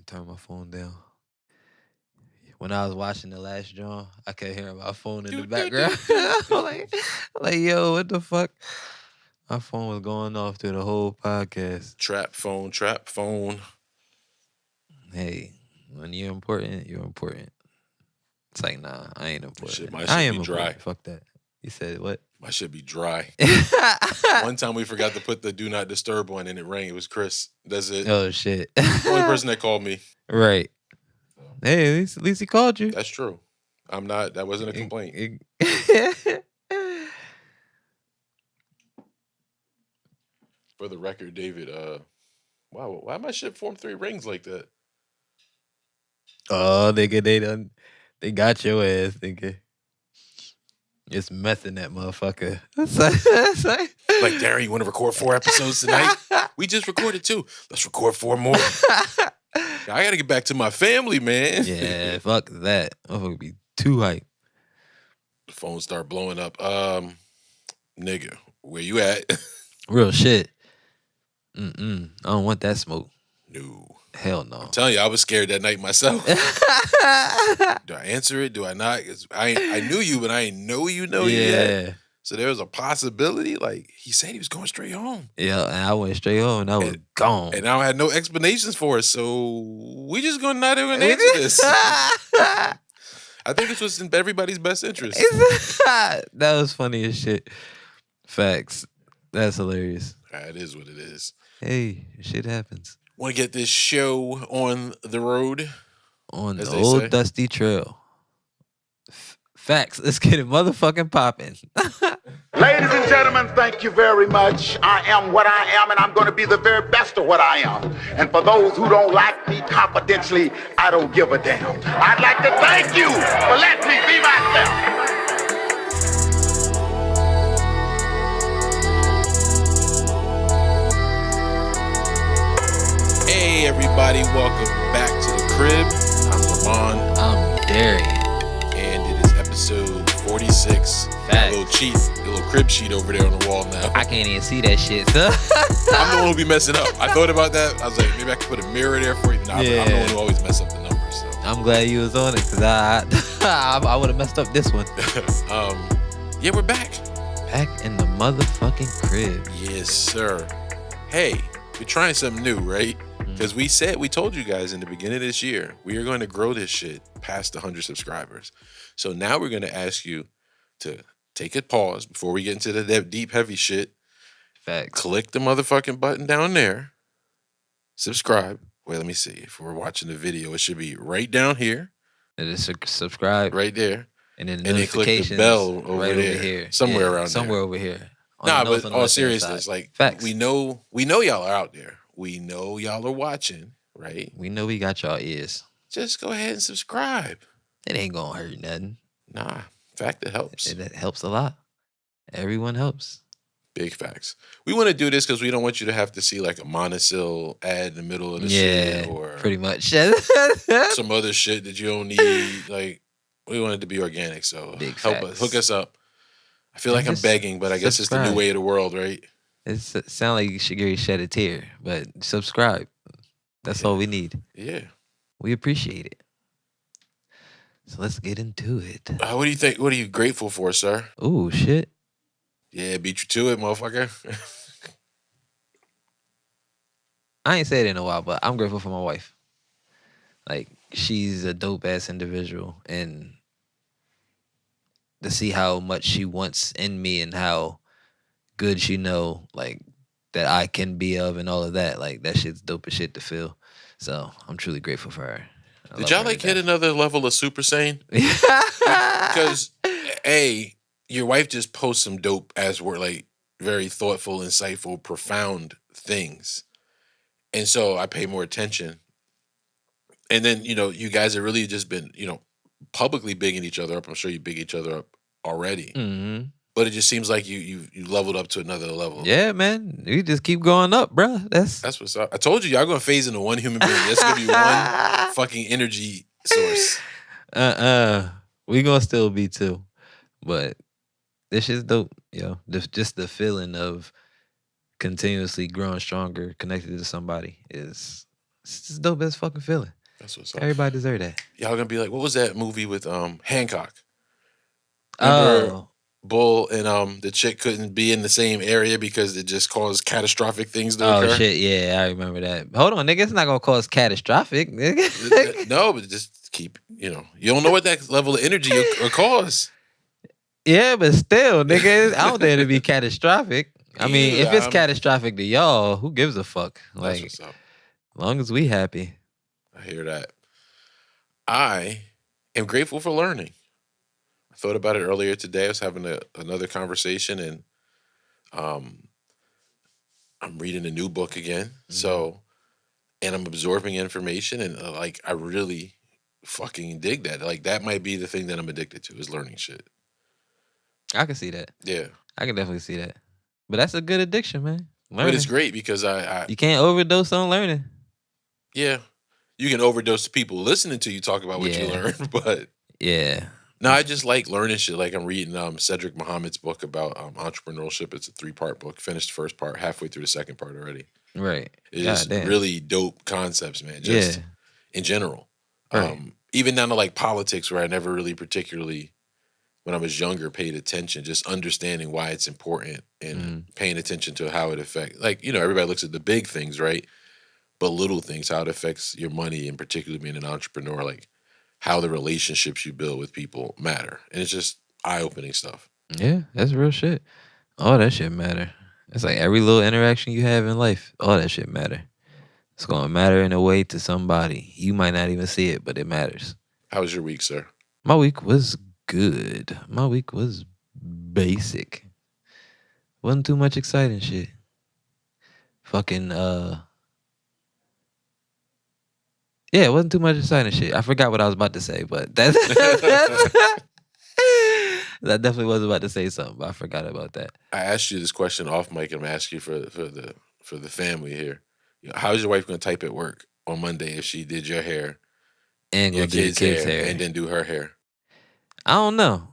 turn my phone down. When I was watching the last drawing, I kept hearing my phone in the Do, do, background. do, do. like, yo, what the fuck? My phone was going off through the whole podcast. Trap phone. Hey, when you're important, you're important. It's like, nah, I ain't important. My shit I be am dry. important. Fuck that. You said what? My shit be dry. One time we forgot to put the do not disturb one and it rang. It was Chris. That's it. Oh shit. The only person that called me. Right. Hey, at least he called you. That's true. I'm not. That wasn't a complaint. For the record, David. Wow. Why my shit form 3 rings like that? Oh, nigga, they got your ass, nigga. It's messing that motherfucker. Like, Darren, you want to record 4 episodes tonight? We just recorded 2. Let's record 4 more. I gotta get back to my family, man. Yeah, fuck that. Motherfucker be too hype. The phone start blowing up. Nigga, where you at? Real shit. I don't want that smoke. No. Hell no. I'm telling you, I was scared that night myself. Do I answer it? Do I not? I knew you, but I didn't know you yet. So there was a possibility. Like, he said he was going straight home. Yeah, and I went straight home and I was gone. And I had no explanations for it. So we just not even answer this. I think this was in everybody's best interest. That was funny as shit. Facts. That's hilarious. It is what it is. Hey, shit happens. Want to get this show on the road? On the old dusty trail. Facts. Let's get it motherfucking popping. Ladies and gentlemen, thank you very much. I am what I am, and I'm going to be the very best of what I am. And for those who don't like me confidentially, I don't give a damn. I'd like to thank you for letting me be myself. Hey everybody, welcome back to the crib. I'm Rahmonn. I'm Darien. And it is episode 46. Got a little crib sheet over there on the wall now. I can't even see that shit, so. I'm the one who be messing up. I thought about that. I was like, maybe I could put a mirror there for you. Nah, I'm the one who always mess up the numbers. So. I'm glad you was on it, because I would have messed up this one. Yeah, we're back. Back in the motherfucking crib. Yes, sir. Hey, we're trying something new, right? Because we told you guys in the beginning of this year, we are going to grow this shit past 100 subscribers. So now we're going to ask you to take a pause before we get into the deep, heavy shit. Facts. Click the motherfucking button down there. Subscribe. Wait, let me see. If we're watching the video, it should be right down here. It is subscribe. Right there. And then click the bell over here. Somewhere around there. Somewhere over here. But all seriousness, like, facts. we know y'all are out there. We know y'all are watching, right? We know we got y'all ears. Just go ahead and subscribe. It ain't gonna hurt nothing. Nah. In fact, it helps. It helps a lot. Everyone helps. Big facts. We want to do this because we don't want you to have to see like a Monosil ad in the middle of the shit or pretty much some other shit that you don't need. Like, we want it to be organic. So help us, hook us up. I feel like I'm begging, but I guess it's the new way of the world, right? It sounds like you should shed a tear, but subscribe. That's all we need. Yeah. We appreciate it. So let's get into it. What do you think? What are you grateful for, sir? Ooh, shit. Yeah, beat you to it, motherfucker. I ain't said it in a while, but I'm grateful for my wife. Like, she's a dope-ass individual, and to see how much she wants in me and how good she know, like, that I can be of and all of that. Like, that shit's dope as shit to feel. So I'm truly grateful for her. Did y'all like hit another level of Super Saiyan? Because your wife just posts some dope ass work, like very thoughtful, insightful, profound things. And so I pay more attention. And then, you guys have really just been, publicly bigging each other up. I'm sure you big each other up already. Mm-hmm. But it just seems like you leveled up to another level. Yeah, man. You just keep going up, bro. That's what's up. I told you, y'all going to phase into one human being. That's going to be one fucking energy source. We going to still be two. But this shit's dope, yo. Just the feeling of continuously growing stronger, connected to somebody is It's just the dope best fucking feeling. That's what's up. Everybody deserve that. Y'all gonna be like, what was that movie with Hancock? Remember Bull and the chick couldn't be in the same area because it just caused catastrophic things to occur? Oh shit, yeah, I remember that. Hold on, nigga, it's not gonna cause catastrophic, nigga. No, but just keep, you don't know what that level of energy will cause. Yeah, but still, nigga, I don't think it'd be catastrophic. I mean, if it's I'm- catastrophic to y'all, who gives a fuck? That's Like, what's up. as long as we happy. I hear that. I am grateful for learning. I thought about it earlier today. I was having another conversation, and I'm reading a new book again. So, and I'm absorbing information, and like I really fucking dig that. Like that might be the thing that I'm addicted to is learning shit. I can see that. Yeah, I can definitely see that. But that's a good addiction, man. but it's great because I You can't overdose on learning. yeah, you can overdose people listening to you talk about what you Yeah. learned, but Yeah. no, I just like learning shit. Like I'm reading Cedric Muhammad's book about entrepreneurship. It's a 3-part book. Finished the first part, halfway through the second part already. Right. It's just Goddamn. really dope concepts, man. Just in general. Right. Even down to like politics, where I never really particularly, when I was younger, paid attention. Just understanding why it's important and paying attention to how it affects. Like, everybody looks at the big things, right? But little things, how it affects your money, and particularly being an entrepreneur, like how the relationships you build with people matter. And it's just eye-opening stuff. Yeah, that's real shit. All that shit matter. It's like every little interaction you have in life, all that shit matter. It's gonna matter in a way to somebody. You might not even see it, but it matters. How was your week, sir? My week was good. My week was basic. Wasn't too much exciting shit. Fucking yeah, it wasn't too much exciting shit. I forgot what I was about to say, but that I definitely was about to say something, but I forgot about that. I asked you this question off mic, and I'm asking you for the family here. How's your wife going to type at work on Monday if she did your hair, And your gonna do the kids' hair, and then do her hair? I don't know.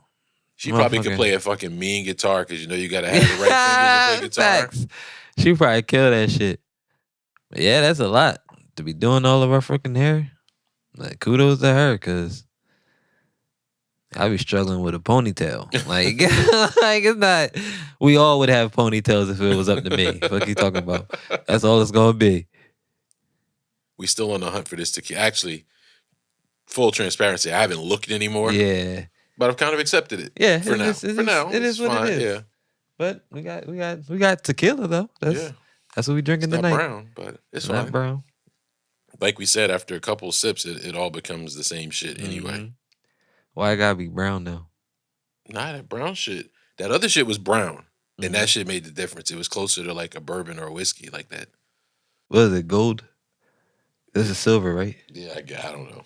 She probably could Motherfucker. play a fucking mean guitar because you got to have the right fingers to play guitar. Facts. She probably kill that shit. But yeah, that's a lot to be doing all of our freaking hair. Like, kudos to her, cause I be struggling with a ponytail. Like, like it's not. We all would have ponytails if it was up to me. What you talking about? That's all it's gonna be. We still on the hunt for this tequila. Actually, full transparency, I haven't looked anymore. Yeah, But I've kind of accepted it. yeah. For now. For now, it is it's what fine, it is. Yeah. But we got tequila though. That's what we drinking It's not tonight. brown, but it's Not fine. brown. Like we said, after a couple of sips, it all becomes the same shit anyway. Mhm. Why it gotta be brown though? Nah, that brown shit. That other shit was brown. And that shit made the difference. It was closer to like a bourbon or a whiskey like that. What is it? Gold? This is silver, right? Yeah, I don't know.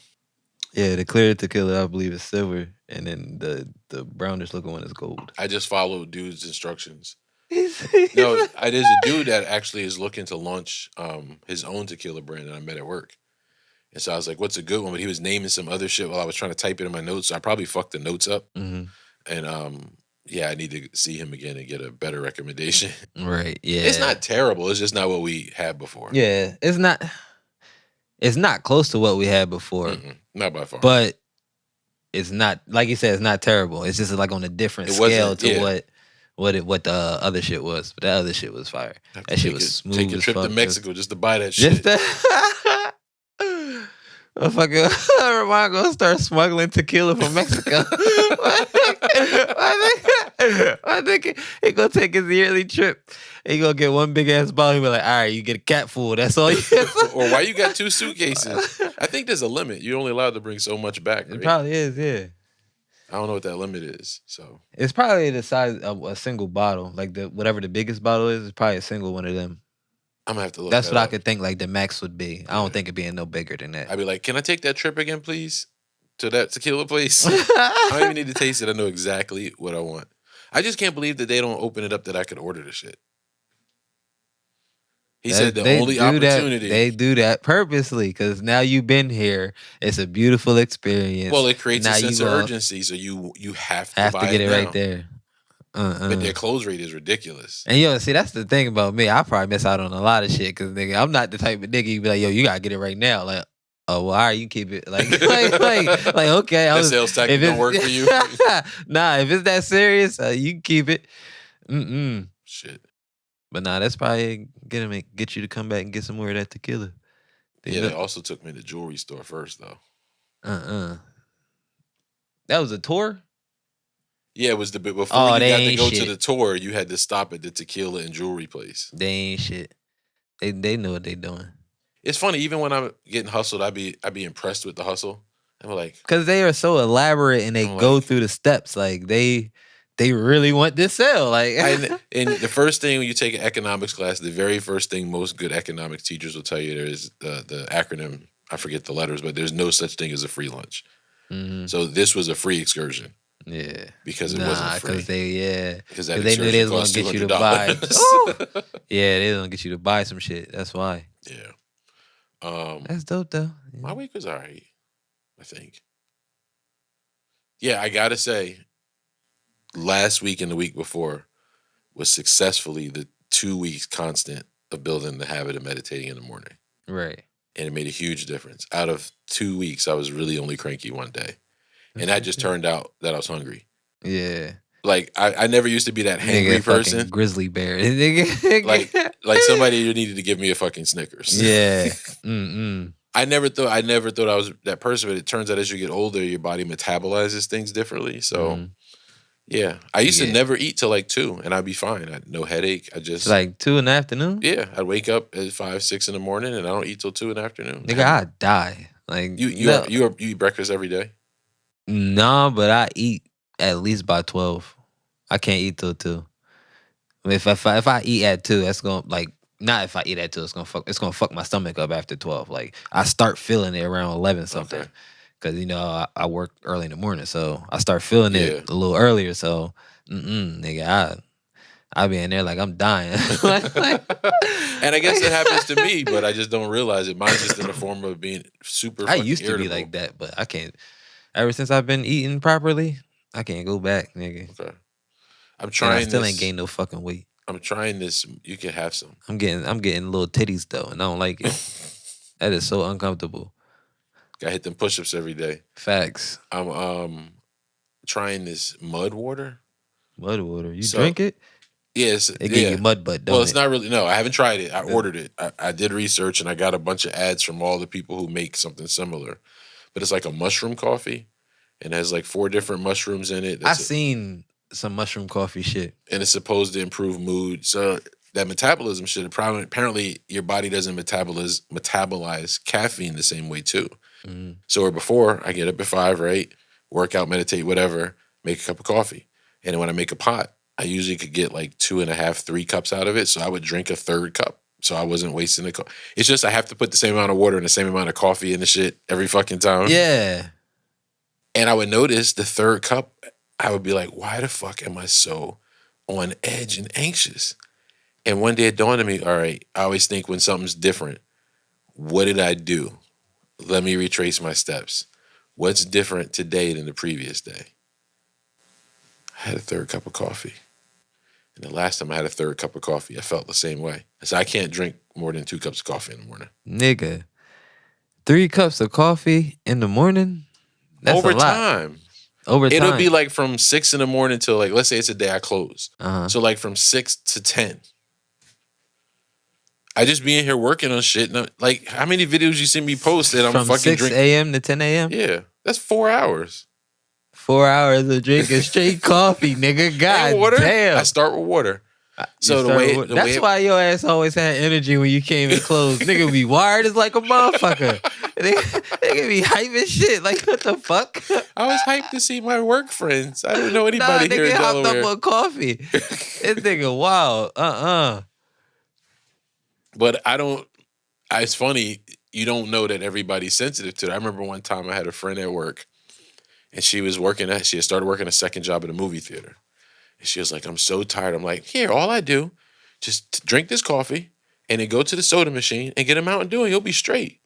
Yeah, the clear tequila I believe is silver, and then the brownish looking one is gold. I just followed dude's instructions. No, there's a dude that actually is looking to launch his own tequila brand that I met at work. And so I was like, what's a good one? But he was naming some other shit while I was trying to type it in my notes. So I probably fucked the notes up. Mhm. And yeah, I need to see him again and get a better recommendation. Right. Yeah. It's not terrible. It's just not what we had before. Yeah, it's not. It's not close to what we had before, Not by far. but it's not, like you said, it's not terrible. It's just like on a different scale to what the other shit was. But that other shit was fire. That shit was smooth. Take a as trip to fuck. Mexico just to buy that shit. Just that. Motherfucker, Rahmonn gonna start smuggling tequila from Mexico. I think he gonna take his yearly trip. He gonna get one big ass bottle. He be like, all right, you get a cat full. That's all you get. Or why you got 2 suitcases? I think there's a limit. You're only allowed to bring so much back. Right? It probably is, yeah. I don't know what that limit is. So It's probably the size of a single bottle. Like whatever the biggest bottle is probably a single one of them. I'm gonna have to look. That's that what I up. could think like the max would be. I don't think it being no bigger than that. I'd be like, can I take that trip again, please? To that tequila place? I don't even need to taste it. I know exactly what I want. I just can't believe that they don't open it up that I could order the shit. He said the only opportunity. They do that purposely because now you've been here. It's a beautiful experience. Well, it creates Now a sense you of gonna urgency, so you have to buy get it now. right there. But their close rate is ridiculous. And yo, see, that's the thing about me. I probably miss out on a lot of shit because nigga, I'm not the type of nigga you be like, yo, you gotta get it right now. Like, oh, well, all right, you keep it. Like okay. That sales tactic don't work for you. Nah, if it's that serious, you can keep it. Shit. But nah, that's probably get you to come back and get some more of that tequila. They also took me to the jewelry store first, though. That was a tour? Yeah, it was the bit before you got to go to the tour. You had to stop at the tequila and jewelry place. They ain't shit. They know what they doing. It's funny, even when I'm getting hustled, I be impressed with the hustle. I'm like, because they are so elaborate and they go through the steps. Like they really want this sale. Like, and the first thing when you take an economics class, the very first thing most good economics teachers will tell you there is the acronym. I forget the letters, but there's no such thing as a free lunch. Mm-hmm. So this was a free excursion. Yeah, because it wasn't free. Because they knew they was gonna get you to buy. Yeah, they was gonna get you to buy some shit. That's why. Yeah, that's dope though. Yeah. My week was alright, I think. Yeah, I gotta say, last week and the week before was successfully the 2 weeks constant of building the habit of meditating in the morning. Right. And it made a huge difference. Out of 2 weeks, I was really only cranky one day. And that just turned out that I was hungry. Yeah. Like, I never used to be that hangry person. Grizzly bear. like somebody who needed to give me a fucking Snickers. Yeah. I never thought I was that person, but it turns out as you get older, your body metabolizes things differently. So, yeah. I used to never eat till like 2, and I'd be fine. I had no headache. I just... Like 2 in the afternoon? Yeah. I'd wake up at 5, 6 in the morning, and I don't eat till 2 in the afternoon. Nigga, I'd die. Like, you eat breakfast every day? Nah, but I eat at least by 12. I can't eat till 2. If I eat at 2, that's gonna not if I eat at 2, it's gonna fuck my stomach up after 12. Like I start feeling it around 11 something. Okay. Cause I work early in the morning, so I start feeling it a little earlier. So nigga, I be in there like I'm dying. And I guess it happens to me, but I just don't realize it. Mine's just in the form of being super. I used to irritable. be like that, but I can't. Ever since I've been eating properly, I can't go back, nigga. Okay. I'm trying. And I still ain't gained no fucking weight. I'm trying this. You can have some. I'm getting little titties though, and I don't like it. That is so uncomfortable. Got to hit them push-ups every day. Facts. I'm trying this mud water. Mud water. You drink it? Yes. It give you mud butt, don't Well, it's not really. No, I haven't tried it. I ordered it. I did research, and I got a bunch of ads from all the people who make something similar. But it's like a mushroom coffee, and it has like 4 different mushrooms in it. I've seen some mushroom coffee shit. And it's supposed to improve mood. So that metabolism shit, apparently your body doesn't metabolize caffeine the same way too. Mm-hmm. So before, I get up at 5, right? Work out, meditate, whatever, make a cup of coffee. And then when I make a pot, I usually could get like 2.5, 3 cups out of it. So I would drink a 3rd cup. So I wasn't wasting the coffee. It's just I have to put the same amount of water and the same amount of coffee in the shit every fucking time. Yeah. And I would notice the 3rd cup, I would be like, why the fuck am I so on edge and anxious? And one day it dawned on me, all right, I always think when something's different, what did I do? Let me retrace my steps. What's different today than the previous day? I had a 3rd cup of coffee. And the last time I had a 3rd cup of coffee, I felt the same way. So I can't drink more than 2 cups of coffee in the morning. Nigga, 3 cups of coffee in the morning? That's over a lot. Time. Over time. It'll be like from 6 in the morning till like, let's say it's a day I close. Uh-huh. So like from 6 to 10. I just be in here working on shit. And like, how many videos you see me post that I'm from fucking 6 a.m. to 10 a.m.? Yeah, that's 4 hours. 4 hours of drinking straight coffee, nigga. God and water? damn. I start with water. So that's why your ass always had energy when you came in clothes. Nigga be wired as like a motherfucker. Nigga be hype as shit. Like, what the fuck? I was hyped to see my work friends. I didn't know anybody here in Delaware. Nigga hopped up on coffee. This nigga wild. But it's funny, you don't know that everybody's sensitive to it. I remember one time I had a friend at work, and she had started working a second job at a movie theater. And she was like, I'm so tired. I'm like, here, all I do, just drink this coffee and then go to the soda machine and get a Mountain Dew and you'll be straight.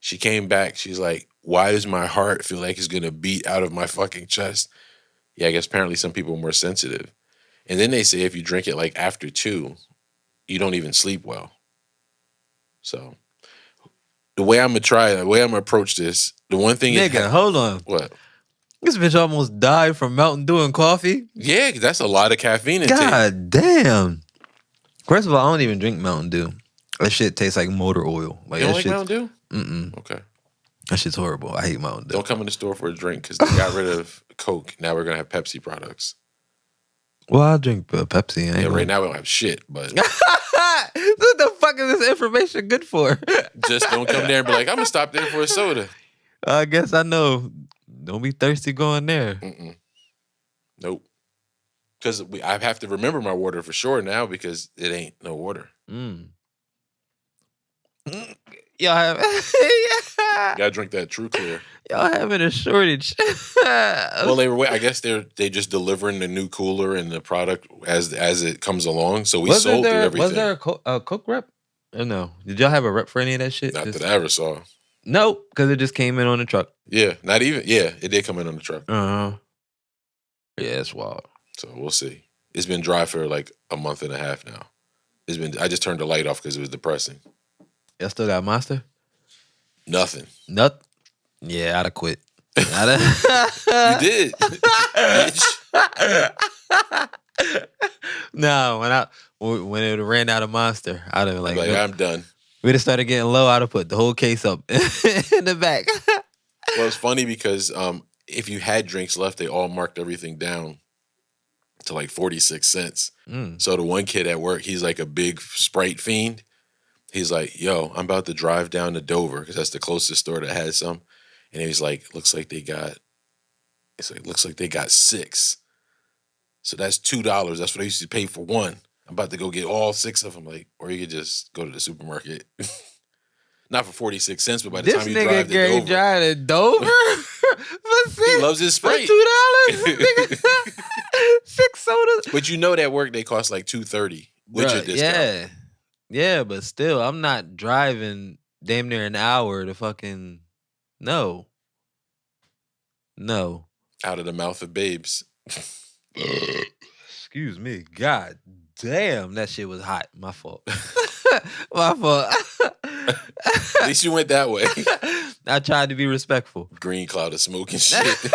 She came back. She's like, why does my heart feel like it's going to beat out of my fucking chest? Yeah, I guess apparently some people are more sensitive. And then they say if you drink it like after 2, you don't even sleep well. So the way I'm gonna approach this, the one thing Nigga, hold on. What? This bitch almost died from Mountain Dew and coffee. Yeah, that's a lot of caffeine intake. God damn. First of all, I don't even drink Mountain Dew. That shit tastes like motor oil. Like, you don't that like Mountain Dew? Mm-mm. Okay. That shit's horrible. I hate Mountain Dew. Don't come in the store for a drink because they got rid of Coke. Now we're gonna have Pepsi products. Well, I drink Pepsi. Right now we don't have shit, but what the fuck is this information good for? just don't come there and be like, I'm gonna stop there for a soda. I guess I know. Don't be thirsty going there. Mm-mm. Nope. Because I have to remember my water for sure now because it ain't no water. Y'all have Gotta drink that True Clear. Y'all having a shortage. Well, I guess they just delivering the new cooler and the product as it comes along. So we sold through everything. Was there a Coke rep? Or no? Did y'all have a rep for any of that shit? Not that I ever saw. Nope, because it just came in on the truck. Yeah, not even. Yeah, it did come in on the truck. Yeah, it's wild. So we'll see. It's been dry for like a month and a half now. I just turned the light off because it was depressing. Y'all still got Monster? Nothing. Nothing. Yeah, I'd have quit. You did. No, when it ran out of Monster, I'd have like I'm done. We'd have started getting low. I'd have put the whole case up in the back. Well, it's funny because if you had drinks left, they all marked everything down to like 46 cents. So the one kid at work, he's like a big Sprite fiend. He's like, yo, I'm about to drive down to Dover because that's the closest store that has some. And he's like, looks like they got 6. So that's $2. That's what I used to pay for one. I'm about to go get all 6 of them. Like, or you could just go to the supermarket. Not for 46 cents, but by the time you drive to Dover. Drive to Dover? He loves his Sprite. $2? 6 sodas? But you know that work, they cost like $2.30 with your discount. Yeah, but still, I'm not driving damn near an hour to fucking... No. Out of the mouth of babes. Excuse me. God damn, that shit was hot. My fault. My fault. At least you went that way. I tried to be respectful. Green cloud of smoke and shit.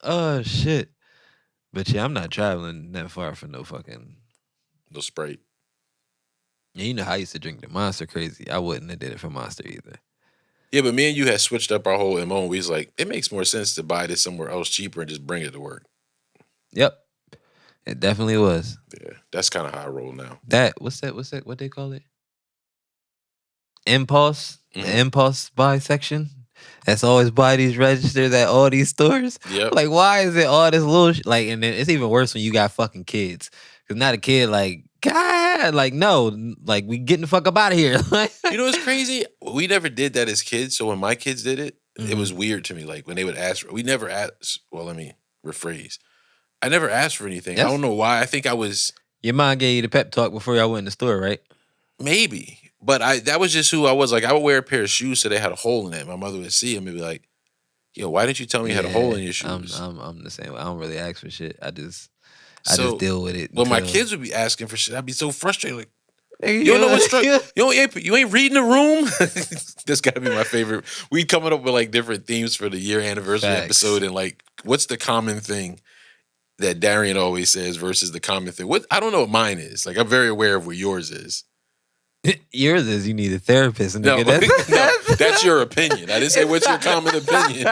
Oh, shit. But yeah, I'm not traveling that far for no Sprite. Yeah, you know how I used to drink the Monster crazy. I wouldn't have did it for Monster either. Yeah, but me and you had switched up our whole MO. We was like, it makes more sense to buy this somewhere else cheaper and just bring it to work. Yep. It definitely was. Yeah, that's kind of how I roll now. What's that? What they call it? Impulse? Mm-hmm. The impulse buy section? That's always by these registers at all these stores. Yep. Like, why is it all this little like? And then it's even worse when you got fucking kids. Cause not a kid like, God, like no, like we getting the fuck up out of here. You know what's crazy? We never did that as kids. So when my kids did it, it was weird to me. Like when they would ask, we never asked. Well, let me rephrase. I never asked for anything. I don't know why. I think I was. Your mom gave you the pep talk before y'all went in the store, right? Maybe. But that was just who I was. Like, I would wear a pair of shoes so they had a hole in it. My mother would see them and be like, yo, why didn't you tell me you had a hole in your shoes? I'm the same way. I don't really ask for shit. I just deal with it. Well, my kids would be asking for shit. I'd be so frustrated. Like, you don't know what's you ain't reading the room? That's got to be my favorite. We coming up with like different themes for the year anniversary episode and like, what's the common thing that Darien always says versus the common thing? I don't know what mine is. Like, I'm very aware of what yours is. Yours is you need a therapist. No, that's your opinion. I didn't say what's your common opinion.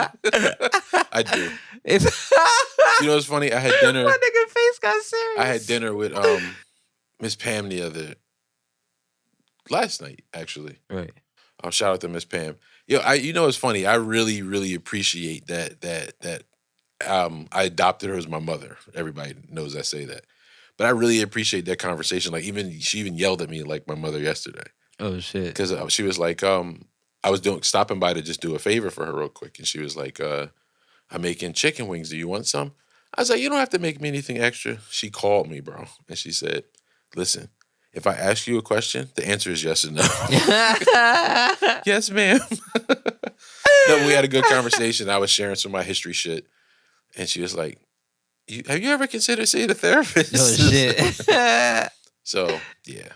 I do. You know what's funny? I had dinner. My nigga face got serious. I had dinner with Miss Pam last night, actually. Right. Shout out to Miss Pam. Yo, you know what's funny? I really, really appreciate that I adopted her as my mother. Everybody knows I say that. But I really appreciate that conversation. Like she even yelled at me like my mother yesterday. Oh shit! Because she was like, I was stopping by to just do a favor for her real quick, and she was like, I'm making chicken wings. Do you want some? I was like, you don't have to make me anything extra. She called me, bro, and she said, listen, if I ask you a question, the answer is yes or no. Yes, ma'am. No, we had a good conversation. I was sharing some of my history shit. And she was like, have you ever considered seeing a therapist? Oh shit. So yeah.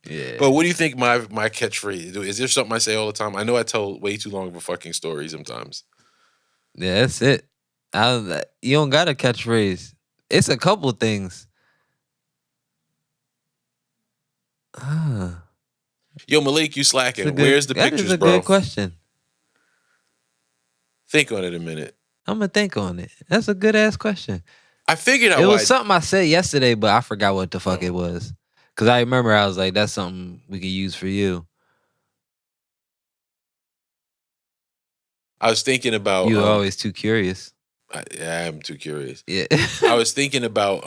Yeah. But what do you think my catchphrase is? There something I say all the time? I know I tell way too long of a fucking story sometimes. Yeah, that's it. You don't got a catchphrase. It's a couple things. Yo, Malik, you slacking. Where's the that pictures, is a bro? good question. Think on it a minute. I'm gonna think on it. That's a good ass question. I figured out It why. was something I said yesterday, but I forgot what the fuck it was. Cause I remember I was like, "That's something we could use for you." I was thinking about. You were always too curious. I am too curious. Yeah. I was thinking about.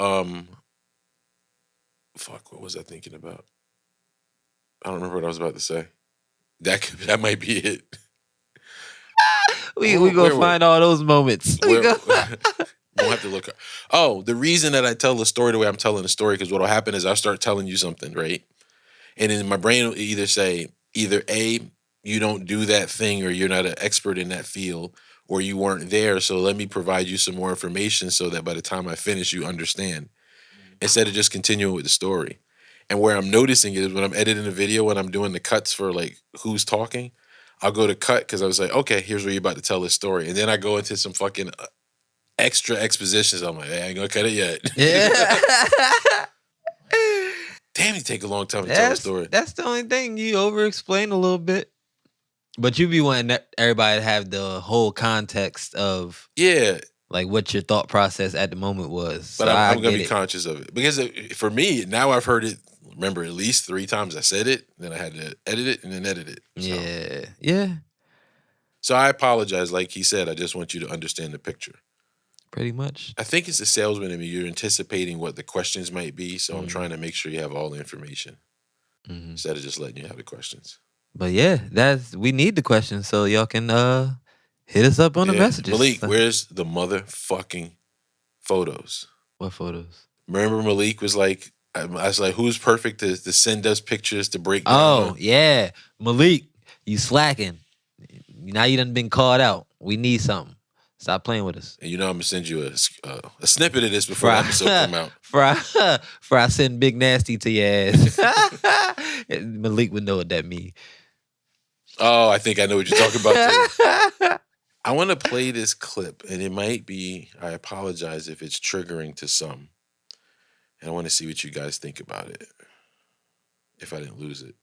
Fuck, what was I thinking about? I don't remember what I was about to say. That might be it. we gonna find all those moments. We'll have to look up. Oh, the reason that I tell the story the way I'm telling the story, because what'll happen is I'll start telling you something, right? And then my brain will either say, A, you don't do that thing, or you're not an expert in that field, or you weren't there, so let me provide you some more information so that by the time I finish, you understand. Instead of just continuing with the story. And where I'm noticing it is when I'm editing a video, when I'm doing the cuts for like who's talking, I'll go to cut because I was like, okay, here's where you're about to tell this story. And then I go into some fucking extra expositions. I'm like, hey, I ain't gonna cut it yet. Yeah. Damn, you take a long time to tell a story. That's the only thing. You over-explain a little bit. But you be wanting everybody to have the whole context of like what your thought process at the moment was. But so I'm going to be conscious of it. Because for me, now I've heard it, remember, at least 3 times I said it, then I had to edit it and then edit it. So. Yeah. So I apologize. Like he said, I just want you to understand the picture. Pretty much. I think it's the salesman in me. You're anticipating what the questions might be, so I'm trying to make sure you have all the information instead of just letting you have the questions. But yeah, we need the questions so y'all can hit us up on the messages. Malik, where's the motherfucking photos? What photos? Remember Malik was like, I was like, who's perfect to send us pictures to break down? Oh, yeah. Malik, you slacking. Now you done been called out. We need something. Stop playing with us. And you know I'm going to send you a snippet of this before the episode come out. For I send Big Nasty to your ass. Malik would know what that means. Oh, I think I know what you're talking about too. I want to play this clip, and it might be, I apologize if it's triggering to some. And I want to see what you guys think about it, if I didn't lose it.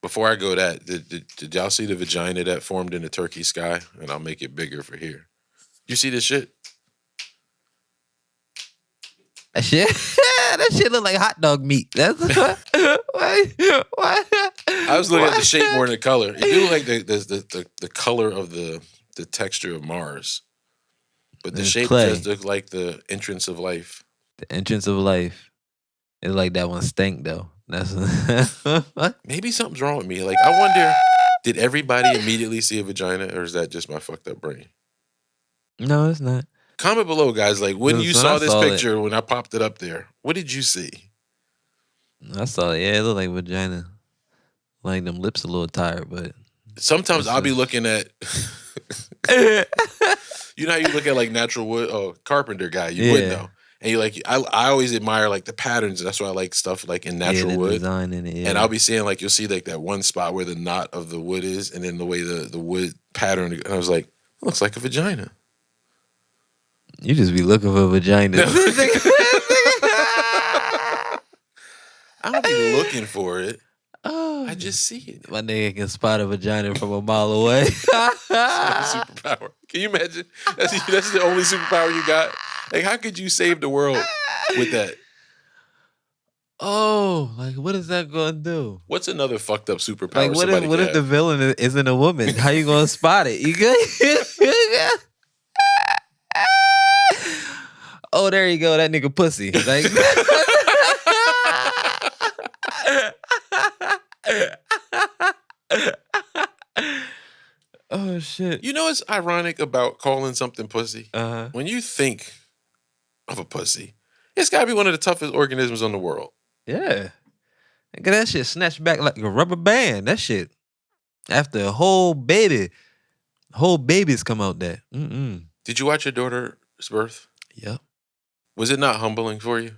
Before I go that, did y'all see the vagina that formed in the turkey sky? And I'll make it bigger for here. You see this shit? That shit look like hot dog meat. That's why? I was looking at the shape more than the color. It do look like the color of the texture of Mars. But the shape does look like the entrance of life. The entrance of life. It's like that one stank though. That's maybe something's wrong with me. Like I wonder, did everybody immediately see a vagina, or is that just my fucked up brain? No, it's not. Comment below, guys. Like when you saw this picture, when I popped it up there, what did you see? I saw it. Yeah, it looked like vagina. Like them lips a little tired, but sometimes I'll be looking at. You know how you look at like natural wood? Oh, carpenter guy, you would know. And you like, I always admire like the patterns. That's why I like stuff like in natural wood. Design in it, And I'll be seeing like, you'll see like that one spot where the knot of the wood is, and then the way the wood pattern. And I was like, it looks like a vagina. You just be looking for vagina. I don't be looking for it. Oh, I just see it. My nigga can spot a vagina from a mile away. It's not a superpower. Can you imagine? That's the only superpower you got? Like, how could you save the world with that? Oh, like what is that gonna do? What's another fucked up superpower? Like what if the villain isn't a woman? How you gonna spot it? You good? Oh, there you go. That nigga pussy. Like, oh shit. You know what's ironic about calling something pussy? Uh-huh. When you think of a pussy, it's gotta be one of the toughest organisms in the world. Yeah. Look at that shit snatched back like a rubber band. That shit. After a whole babies come out there. Did you watch your daughter's birth? Yep. Was it not humbling for you?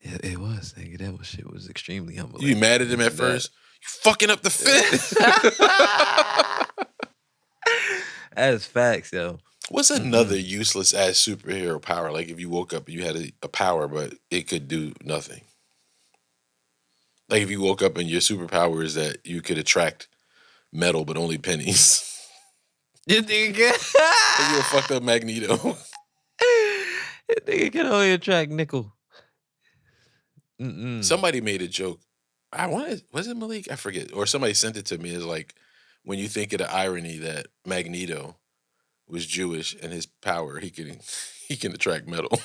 It was. Nigga, that shit was extremely humbling. You mad at him at first? You fucking up the fit. That's facts, yo. What's another useless ass superhero power? Like if you woke up and you had a power, but it could do nothing. Like if you woke up and your superpower is that you could attract metal, but only pennies. You nigga, Like you're a fucked up Magneto. nigga can only attract nickel. Somebody made a joke. Was it Malik? I forget. Or somebody sent it to me as like, when you think of the irony that Magneto was Jewish and his power, he can attract metal.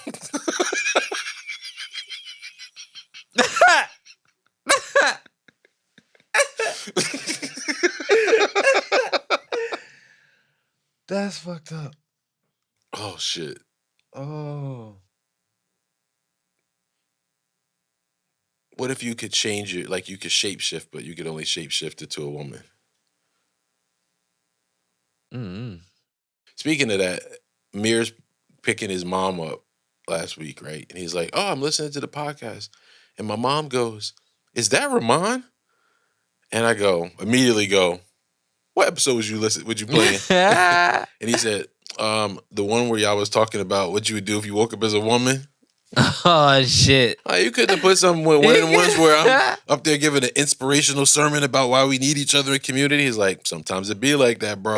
That's fucked up. Oh shit. Oh. What if you could change it, like you could shapeshift, but you could only shapeshift it to a woman? Speaking of that, Mir's picking his mom up last week, right? And he's like, "Oh, I'm listening to the podcast." And my mom goes, "Is that Rahmonn?" And I immediately go, "What episode would you playing?" And he said, "The one where y'all was talking about what you would do if you woke up as a woman." Oh shit! Oh, you couldn't have put one of the ones where I'm up there giving an inspirational sermon about why we need each other in community. He's like, "Sometimes it be like that, bro."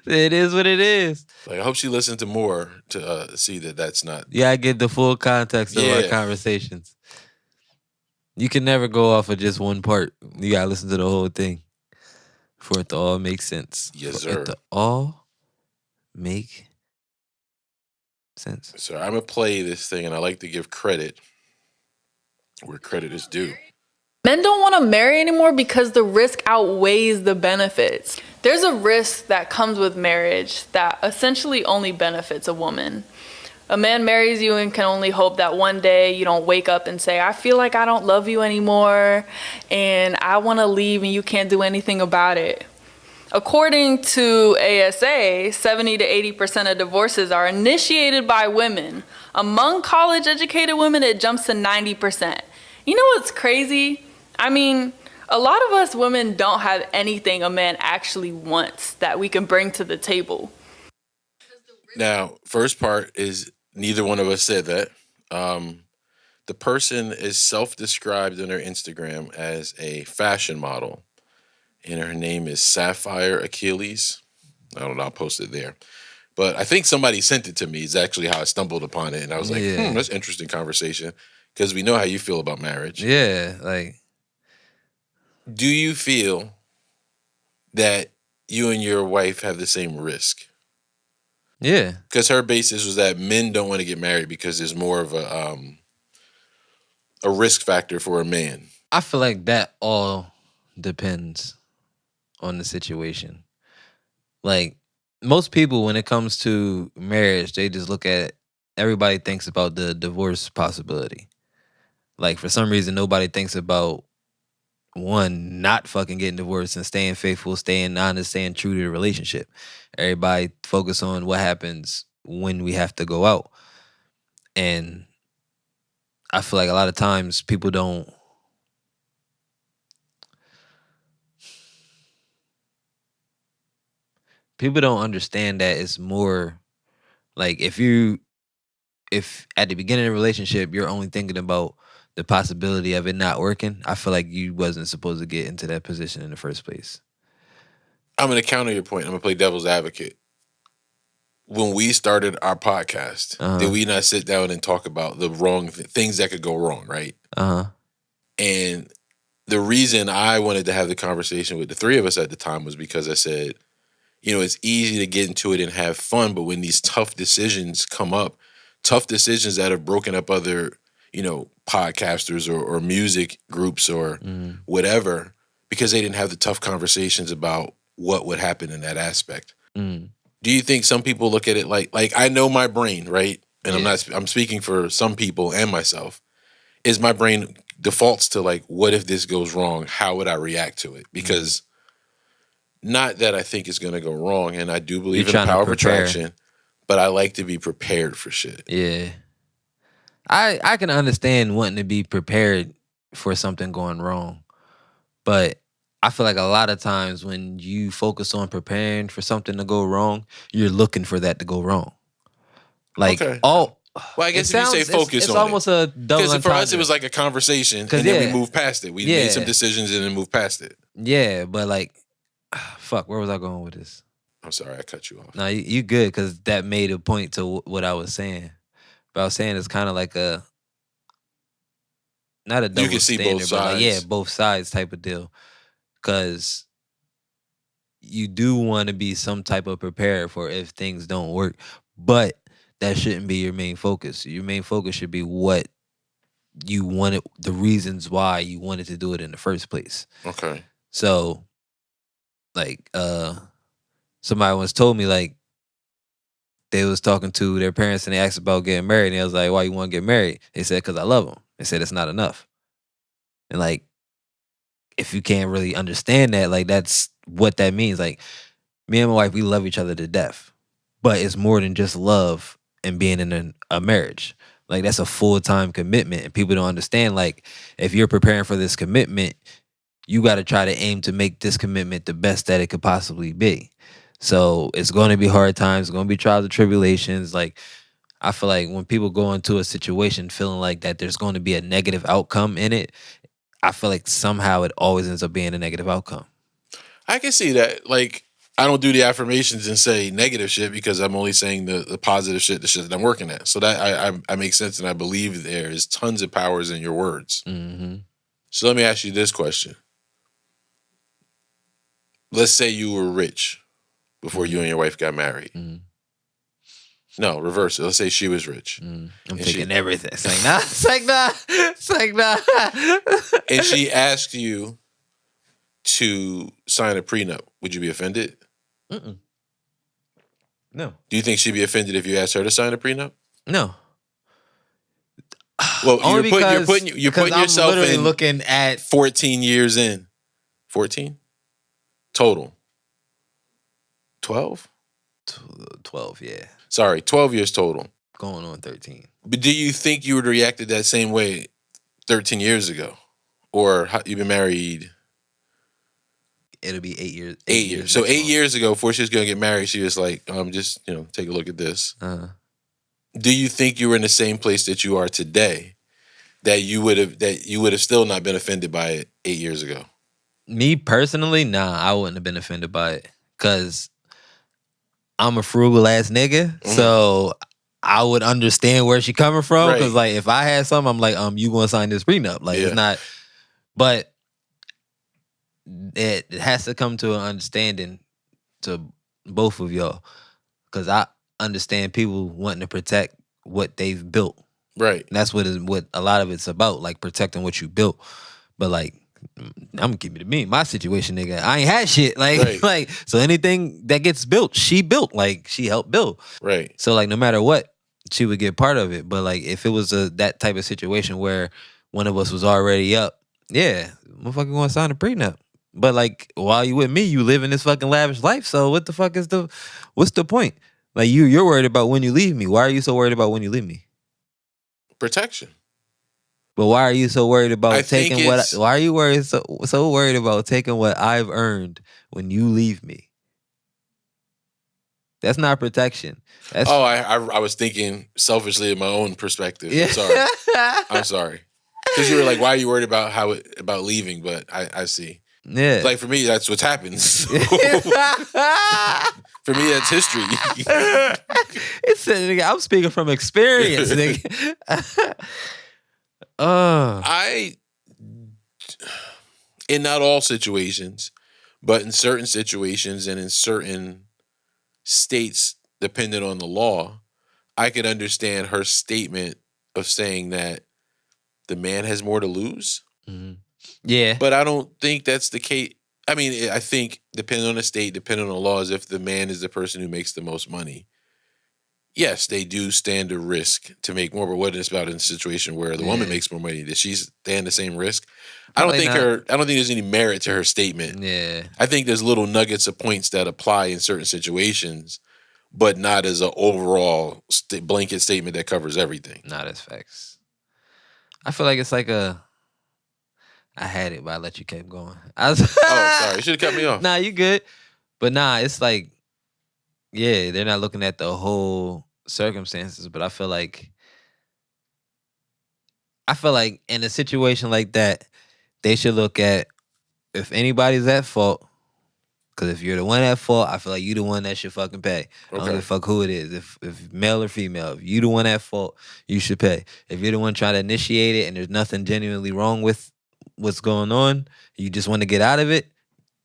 It is what it is. Like, I hope she listened to more to see that that's not. Yeah, I get the full context of our conversations. You can never go off of just one part. You gotta listen to the whole thing for it to all make sense. Yes, for sir. it to all make sense. So I'm gonna play this thing, and I like to give credit where credit is due. Men don't want to marry anymore because the risk outweighs the benefits. There's a risk that comes with marriage that essentially only benefits a woman. A man marries you and can only hope that one day you don't wake up and say, "I feel like I don't love you anymore and I want to leave," and you can't do anything about it. According to ASA, 70 to 80% of divorces are initiated by women. Among college-educated women, it jumps to 90%. You know what's crazy? I mean, a lot of us women don't have anything a man actually wants that we can bring to the table. Now, first part is neither one of us said that. The person is self-described on her Instagram as a fashion model, and her name is Sapphire Achilles. I don't know, I'll post it there. But I think somebody sent it to me. It's actually how I stumbled upon it. And I was like, that's an interesting conversation. Because we know how you feel about marriage. Yeah, like. Do you feel that you and your wife have the same risk? Yeah. Because her basis was that men don't want to get married because there's more of a risk factor for a man. I feel like that all depends on the situation. Like, most people, when it comes to marriage, they just look at, everybody thinks about the divorce possibility. Like, for some reason, nobody thinks about, one, not fucking getting divorced and staying faithful, staying honest, staying true to the relationship. Everybody focus on what happens when we have to go out. And I feel like a lot of times people don't understand that it's more like if at the beginning of the relationship you're only thinking about the possibility of it not working, I feel like you wasn't supposed to get into that position in the first place. I'm going to counter your point. I'm going to play devil's advocate. When we started our podcast, did we not sit down and talk about the wrong things that could go wrong, right? And the reason I wanted to have the conversation with the three of us at the time was because I said, it's easy to get into it and have fun, but when these tough decisions come up, tough decisions that have broken up other, podcasters or music groups or whatever, because they didn't have the tough conversations about what would happen in that aspect. Do you think some people look at it like I know my brain, right? And I'm speaking for some people and myself, is my brain defaults to like, what if this goes wrong? How would I react to it? Because Not that I think it's going to go wrong, and I do believe You're in the trying to power of prepare. attraction, but I like to be prepared for shit. Yeah. I can understand wanting to be prepared for something going wrong. But I feel like a lot of times when you focus on preparing for something to go wrong, you're looking for that to go wrong. Like Okay. all Well, I guess if you say focus it's on almost a double because for us it entendre. was like a conversation, and 'Cause, then we yeah. moved past it. We Yeah. made some decisions and then moved past it. Yeah, but like fuck, where was I going with this? I'm sorry, I cut you off. No, you good because that made a point to what I was saying. But I was saying it's kind of like not a You double can see standard, both but like sides. both sides type of deal. Because you do want to be some type of prepared for if things don't work, but that shouldn't be your main focus. Your main focus should be what you wanted, the reasons why you wanted to do it in the first place. Okay. So, like, somebody once told me like they was talking to their parents and they asked about getting married, and they was like, "Why you want to get married?" They said, "Because I love them." They said it's not enough, and like if you can't really understand that, like that's what that means. Like me and my wife, we love each other to death, but it's more than just love and being in a marriage. Like that's a full-time commitment, and people don't understand. Like if you're preparing for this commitment, you got to try to aim to make this commitment the best that it could possibly be. So it's going to be hard times, it's going to be trials and tribulations. Like I feel like when people go into a situation feeling like that there's going to be a negative outcome in it, I feel like somehow it always ends up being a negative outcome. I can see that. Like, I don't do the affirmations and say negative shit because I'm only saying the positive shit, the shit that I'm working at. So that I make sense, and I believe there is tons of powers in your words. Mm-hmm. So let me ask you this question. Let's say you were rich before you and your wife got married. Mm-hmm. No, reverse it. Let's say she was rich. I'm And taking she- everything. It's like, nah. It's like, nah. It's like, nah. And she asked you to sign a prenup. Would you be offended? Mm-mm. No. Do you think she'd be offended if you asked her to sign a prenup? No. Well, Only you're because putting I'm yourself literally in looking at 14 years in. 14? Total. 12? 12, yeah. Sorry, 12 years total. Going on 13. But do you think you would have reacted that same way 13 years ago? Or you've been married It'll be 8 years. 8 years. So next 8 month. years ago, before she was going to get married, she was like, just, take a look at this. Uh-huh. Do you think you were in the same place that you are today, that you would have still not been offended by it 8 years ago? Me personally, nah, I wouldn't have been offended by it. Cause I'm a frugal ass nigga. Mm-hmm. So I would understand where she coming from. Right. Cause like if I had something, I'm like, you gonna sign this prenup. Like Yeah. it's not, but it has to come to an understanding to both of y'all. Cause I understand people wanting to protect what they've built. Right. And that's what a lot of it's about, like protecting what you built. But like, I'm gonna keep it to me. My situation, nigga, I ain't had shit. Like, Right. like so anything that gets built, she built. Like she helped build. Right. So like, no matter what, she would get part of it. But like, if it was that type of situation where one of us was already up, yeah, motherfucker gonna sign a prenup. But like, while you with me, you live in this fucking lavish life. So what the fuck what's the point? Like you're worried about when you leave me. Why are you so worried about when you leave me? Protection. But why are you so worried about I think taking why are you worried so worried about taking what I've earned when you leave me? That's not protection. That's I was thinking selfishly in my own perspective. yeah. I'm sorry. Because you were like, why are you worried about about leaving? But I see. Yeah. Like for me, that's what happens. For me, that's history. It's nigga, I'm speaking from experience, nigga. In not all situations, but in certain situations and in certain states, depending on the law, I could understand her statement of saying that the man has more to lose. Mhm. Yeah. But I don't think that's the case. I mean, I think depending on the state, depending on the laws, if the man is the person who makes the most money, yes, they do stand a risk to make more. But what is about in a situation where the woman makes more money? Does she stand the same risk? I don't think there's any merit to her statement. Yeah. I think there's little nuggets of points that apply in certain situations, but not as an overall blanket statement that covers everything. Not as facts. I feel like it's like I had it, but I let you keep going. Oh, sorry. You should have cut me off. Nah, you good. But nah, it's like, yeah, they're not looking at the whole circumstances, but I feel like in a situation like that, they should look at if anybody's at fault. Because if you're the one at fault, I feel like you the one that should fucking pay. I don't give a fuck who it is. If male or female, if you the one at fault, you should pay. If you're the one trying to initiate it and there's nothing genuinely wrong with what's going on, you just want to get out of it,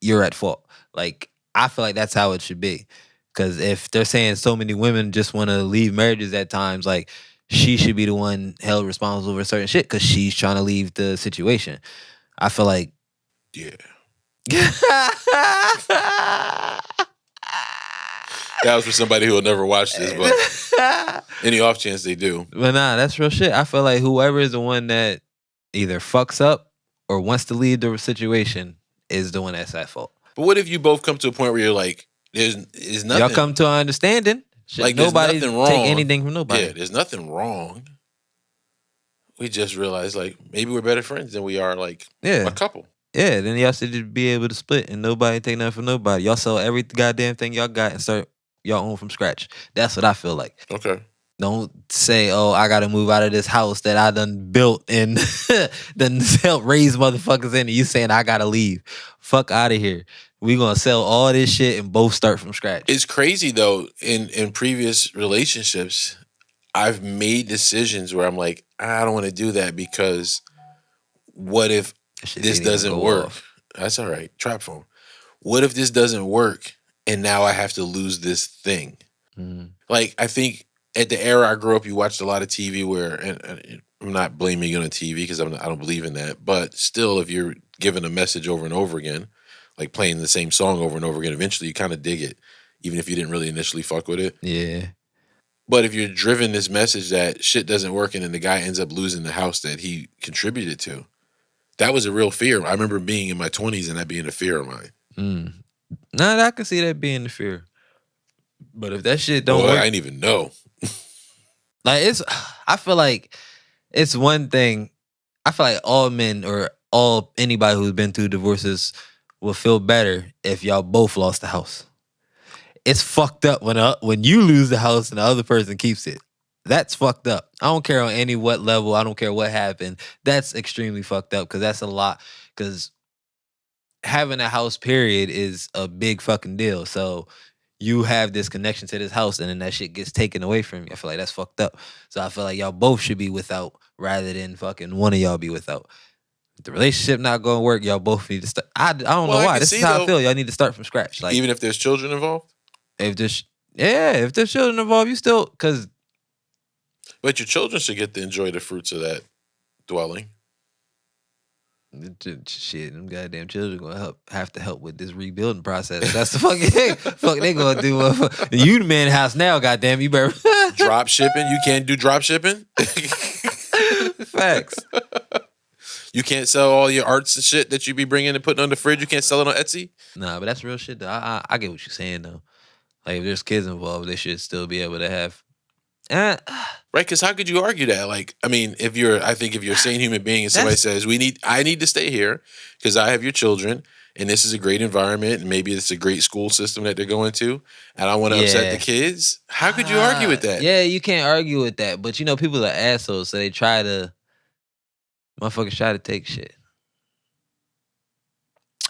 you're at fault. Like, I feel like that's how it should be. Because if they're saying so many women just want to leave marriages at times, like, she should be the one held responsible for certain shit because she's trying to leave the situation. I feel like... Yeah. That was for somebody who will never watch this, but any off chance they do. But nah, that's real shit. I feel like whoever is the one that either fucks up or wants to leave the situation is the one that's at fault. But what if you both come to a point where you're like, there's nothing. Y'all come to an understanding. Like, nobody nothing wrong. Take anything from nobody. Yeah, there's nothing wrong. We just realized, like, maybe we're better friends than we are, like, a couple. Yeah, then y'all should just be able to split and nobody take nothing from nobody. Y'all sell every goddamn thing y'all got and start y'all own from scratch. That's what I feel like. Okay. Don't say, oh, I gotta move out of this house that I done built and done helped raise motherfuckers in, and you saying I gotta leave. Fuck out of here. We gonna sell all this shit and both start from scratch. It's crazy though, in previous relationships, I've made decisions where I'm like, I don't want to do that because what if this doesn't work? That's all right. Trap phone. What if this doesn't work and now I have to lose this thing? Like, I think at the era I grew up, you watched a lot of TV where, and I'm not blaming you on TV because I don't believe in that, but still, if you're given a message over and over again, like playing the same song over and over again, eventually you kind of dig it, even if you didn't really initially fuck with it. Yeah. But if you're driven this message that shit doesn't work and then the guy ends up losing the house that he contributed to, that was a real fear. I remember being in my 20s and that being a fear of mine. Nah, I can see that being the fear. But if that shit don't work, I didn't even know. Like, I feel like it's one thing. I feel like all men or anybody who's been through divorces will feel better if y'all both lost the house. It's fucked up when you lose the house and the other person keeps it. That's fucked up. I don't care on what level. I don't care what happened. That's extremely fucked up because that's a lot. Because having a house, period, is a big fucking deal. So you have this connection to this house and then that shit gets taken away from you. I feel like that's fucked up. So I feel like y'all both should be without rather than fucking one of y'all be without. If the relationship not going to work, y'all both need to start. I don't know why. This is how I feel. Y'all need to start from scratch. Like, even if there's children involved? If there's children involved, you still, because. But your children should get to enjoy the fruits of that dwelling. Shit, them goddamn children gonna have to help with this rebuilding process. That's the fucking thing. Fuck they gonna do. You the man house now, goddamn. You better drop shipping. You can't do drop shipping. Facts. You can't sell all your arts and shit that you be bringing and putting on the fridge. You can't sell it on Etsy. Nah, but that's real shit though. I get what you're saying though. Like, if there's kids involved, they should still be able to have. Right, because how could you argue that? Like, I mean, if you're a sane human being and somebody says, I need to stay here because I have your children and this is a great environment and maybe it's a great school system that they're going to and I want to upset the kids. How could you argue with that? Yeah, you can't argue with that. But people are assholes, so they motherfuckers try to take shit.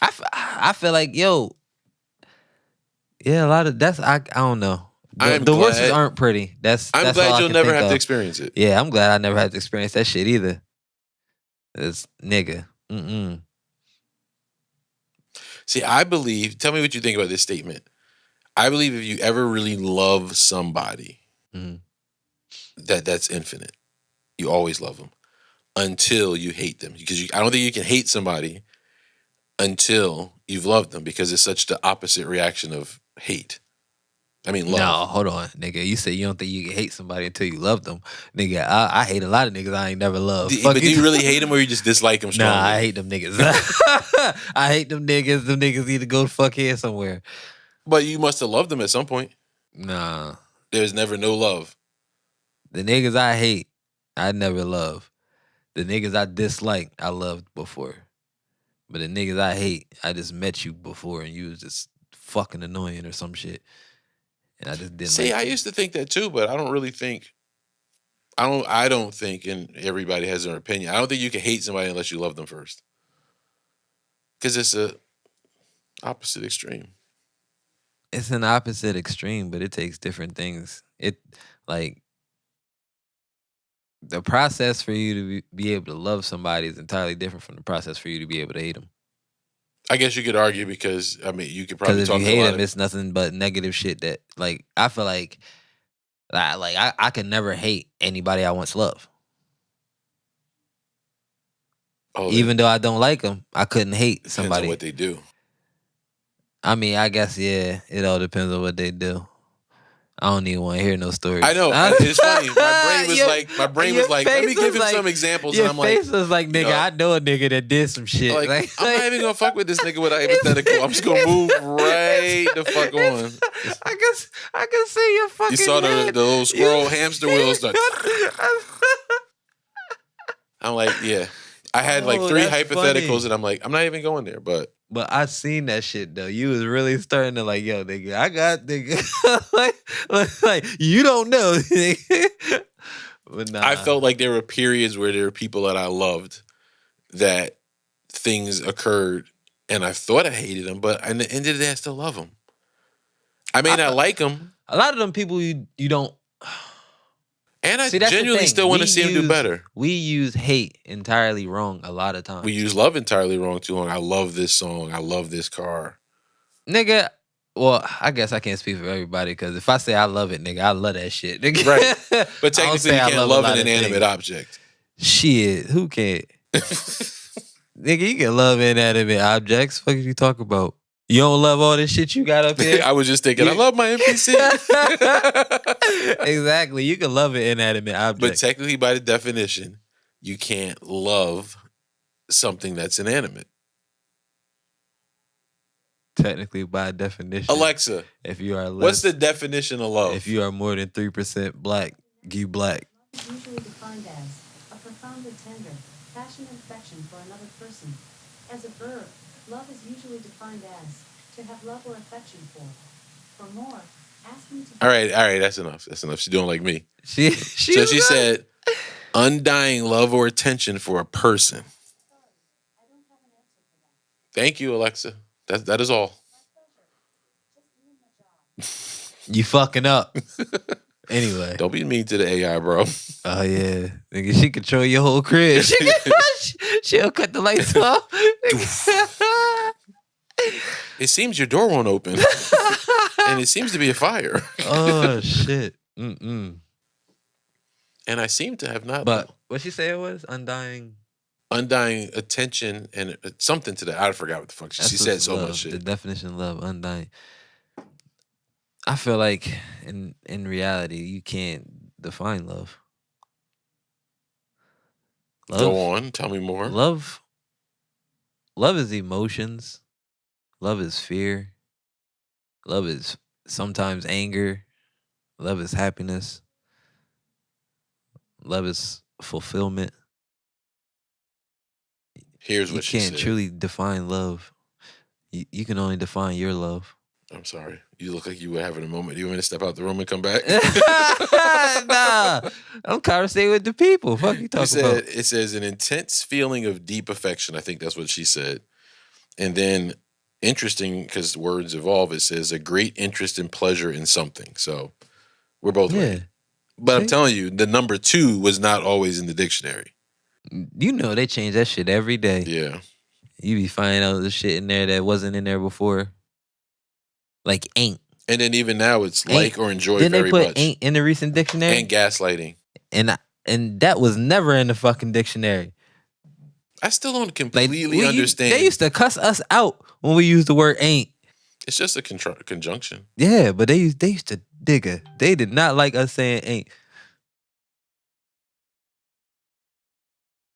I feel like, a lot of that's, I don't know. Divorces aren't pretty. I'm glad you'll never have to experience it. Yeah, I'm glad I never had to experience that shit either. It's nigga. See, I believe, tell me what you think about this statement. I believe if you ever really love somebody, that's infinite. You always love them until you hate them. Because I don't think you can hate somebody until you've loved them because it's such the opposite reaction of hate. I mean, No, love. hold on, nigga. You said you don't think you can hate somebody until you love them, nigga. I hate a lot of niggas I ain't never loved. But do you really hate them, or you just dislike them strongly? Nah, I hate them niggas. I hate them niggas. Them niggas need to go the fuck here somewhere. But you must have loved them at some point. Nah, There's never no love. the niggas I hate, I never love. The niggas I dislike, I loved before. But the niggas I hate, I just met you before and you was just fucking annoying or some shit. And I just didn't See, like I you. used to think that too, but I don't really think. I don't think, and everybody has their opinion. I don't think you can hate somebody unless you love them first, because it's a opposite extreme. It's an opposite extreme, but it takes different things. It like the process for you to be able to love somebody is entirely different from the process for you to be able to hate them. I guess you could argue because you could Because probably if talk you to a hate lot them, it's nothing but negative shit that like I feel like I could never hate anybody I once loved. Even though I don't like them, I couldn't hate depends somebody. on what they do. I mean, I guess yeah, it all depends on what they do. I don't even want to hear no stories. I know. It's funny. My brain was like, let me give him like, some examples. Your And I'm like, face was like, nigga, I know a nigga that did some shit. like, I'm not even gonna fuck with this nigga with a hypothetical. I'm just gonna move right the fuck on. I can see your fucking. You saw the little squirrel hamster wheels. I'm like, yeah. I had like 3 hypotheticals, funny. and I'm like, I'm not even going there. But I seen that shit though. You was really starting to like, yo, nigga, I got nigga. like you don't know. Nigga. But nah. I felt like there were periods where there were people that I loved that things occurred, and I thought I hated them, but at the end of the day, I still love them. I may not like them. A lot of them people you don't. And I See, that's genuinely still want to see them do better. We use hate entirely wrong a lot of times. We use love entirely wrong too long. I love this song. I love this car. Nigga, well, I guess I can't speak for everybody because if I say I love it, nigga, I love that shit. Nigga. Right. But technically, you can't love an inanimate object. Shit, who can't? Nigga, you can love inanimate objects. What are you talking about? You don't love all this shit you got up here? I was just thinking, I love my NPC. Exactly. You can love an inanimate object. But technically, by the definition, you can't love something that's inanimate. Technically, by definition. Alexa, if you are what's the definition of love? If you are more than 3% black, you black. Love is usually defined as a profound and tender, passionate affection for another person. As a verb, love is usually defined as to have love or affection for. For more, ask me to. All right, that's enough. That's enough. She's doing like me. She said, undying love or attention for a person. Thank you, Alexa. That is all. You fucking up. Anyway. Don't be mean to the AI, bro. Oh, yeah. Nigga, she control your whole crib. She'll cut the lights off. It seems your door won't open. And it seems to be a fire. Oh, shit. Mm-mm. And I seem to have not. But what she say it was? Undying attention and something to that. I forgot what the fuck she said. So much shit. The definition of love, undying. I feel like in reality, you can't define love. Go on, tell me more. Love is emotions. Love is fear. Love is sometimes anger. Love is happiness. Love is fulfillment. Here's what she said. You can't truly define love. You can only define your love. I'm sorry. You look like you were having a moment. Do you want me to step out the room and come back? Nah. I'm conversating with the people. Fuck you talking about? It says an intense feeling of deep affection. I think that's what she said. And then, interesting, because words evolve, it says a great interest and pleasure in something. So, we're both right. But see? I'm telling you, the number 2 was not always in the dictionary. You know they change that shit every day. Yeah. You be finding out the shit in there that wasn't in there before. Like ain't. And then even now it's ain't. Like or enjoy Didn't very they put much. Ain't in the recent dictionary? And gaslighting. And that was never in the fucking dictionary. I still don't completely understand. They used to cuss us out when we used the word ain't. It's just a conjunction. Yeah, but they used to digger. They did not like us saying ain't.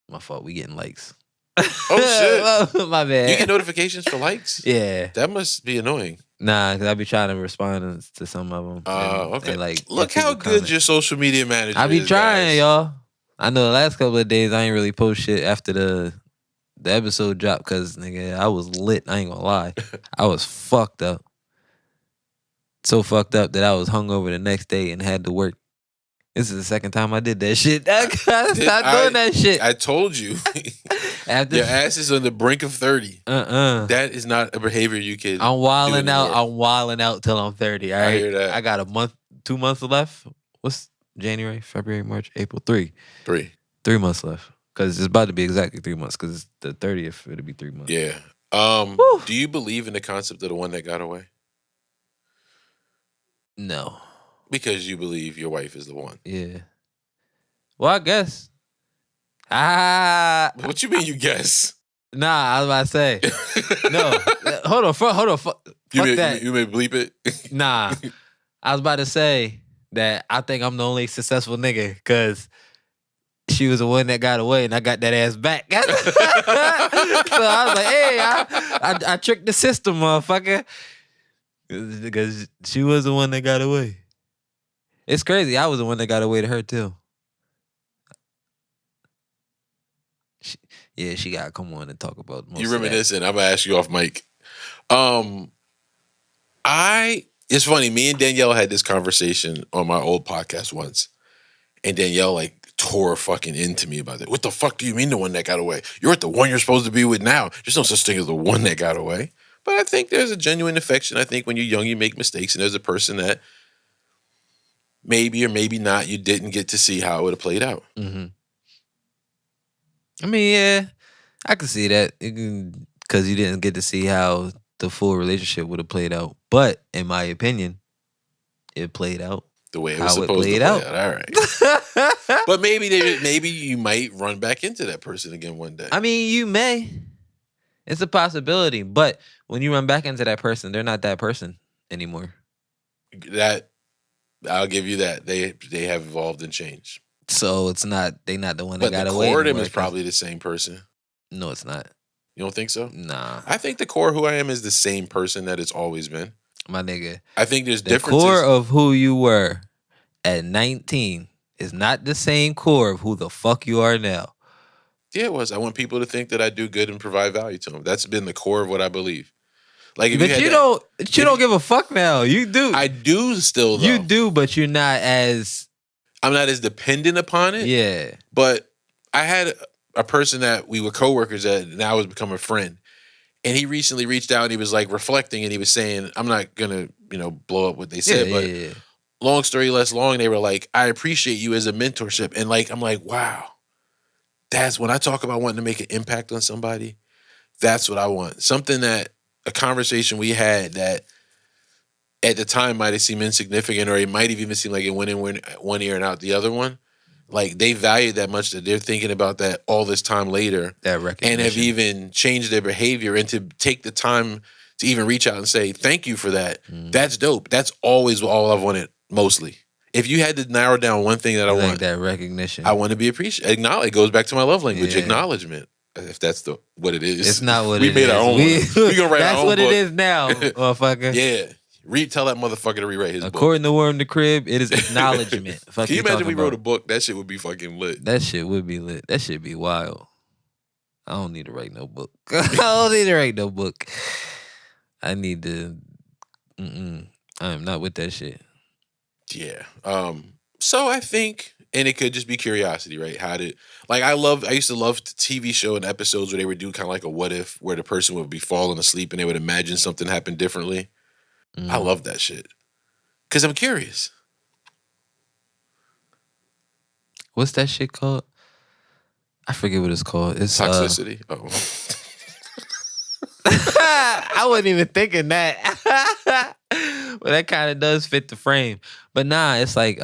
My fault. We getting likes. Oh shit! My bad. You get notifications for likes? Yeah. That must be annoying. Nah, because I be trying to respond to some of them. Okay. Like, look if people how good comment. your social media manager I be is, trying, guys. y'all. I know the last couple of days I ain't really post shit after the episode dropped because, nigga, I was lit. I ain't gonna lie. I was fucked up. So fucked up that I was hungover the next day and had to work. This is the second time I did that shit. I gotta stop doing that shit. I told you. After Your ass is on the brink of 30. That is not a behavior you can I'm wilding do out. anymore. I'm wilding out till I'm 30. All right. I hear that. I got a month, 2 months left. What's January, February, March, April? 3 months left. Because it's about to be exactly 3 months. Because it's the 30th. It'll be 3 months. Yeah. Do you believe in the concept of the one that got away? No. Because you believe your wife is the one. Yeah. Well, I guess. What you mean you guess? Nah, I was about to say. No. Hold on. Fuck that. You may bleep it? Nah. I was about to say that I think I'm the only successful nigga because she was the one that got away and I got that ass back. So I was like, hey, I tricked the system, motherfucker. Because she was the one that got away. It's crazy. I was the one that got away to her, too. She got to come on and talk about most You of that. reminiscing. I'm going to ask you off mic. It's funny. Me and Danielle had this conversation on my old podcast once. And Danielle, like, tore fucking into me about it. What the fuck do you mean the one that got away? You're with the one you're supposed to be with now. There's no such thing as the one that got away. But I think there's a genuine affection. I think when you're young, you make mistakes. And there's a person that maybe or maybe not, you didn't get to see how it would have played out. Mm-hmm. I mean, yeah, I can see that. Because you didn't get to see how the full relationship would have played out. But, in my opinion, it played out the way it how was supposed to play out. All right. But maybe you might run back into that person again one day. I mean, you may. It's a possibility. But when you run back into that person, they're not that person anymore. That I'll give you that. They have evolved and changed. So they're not the one that got away. But the core of them is probably the same person. No, it's not. You don't think so? Nah. I think the core of who I am is the same person that it's always been. My nigga. I think there's the differences. The core of who you were at 19 is not the same core of who the fuck you are now. Yeah, it was. I want people to think that I do good and provide value to them. That's been the core of what I believe. Like, if but you don't give a fuck now. You do. I do still, though. You do, but you're not as... I'm not as dependent upon it. Yeah. But I had a person that we were coworkers at, and now has become a friend. And he recently reached out and he was like reflecting and he was saying, I'm not going to, blow up what they said, but long story less long, they were like, I appreciate you as a mentorship. And like, I'm like, wow, that's when I talk about wanting to make an impact on somebody. That's what I want. Something that a conversation we had that at the time might have seemed insignificant, or it might have even seemed like it went in one ear and out the other one. Like, they value that much that they're thinking about that all this time later. That recognition. And have even changed their behavior, and to take the time to even reach out and say, thank you for that. That's dope. That's always all I've wanted, mostly. If you had to narrow down one thing that I want. That recognition. I want to be appreciated. Acknowledge. It goes back to my love language, acknowledgement. If that's what it is. It's not what it is. We made our own. We gonna write that's our own what book. it is now, motherfucker. Yeah. Tell that motherfucker to rewrite his book. According to Worm the Crib, it is acknowledgement. Can you imagine we wrote a book? That shit would be fucking lit. That shit would be lit. That shit be wild. I don't need to write no book. I don't need to write no book. I need to... I am not with that shit. Yeah. So I think, and it could just be curiosity, right? I used to love TV show and episodes where they would do kind of like a what if, where the person would be falling asleep and they would imagine something happened differently. I love that shit. Because I'm curious. What's that shit called? I forget what it's called. It's Toxicity. I wasn't even thinking that. But that kind of does fit the frame. But nah, it's like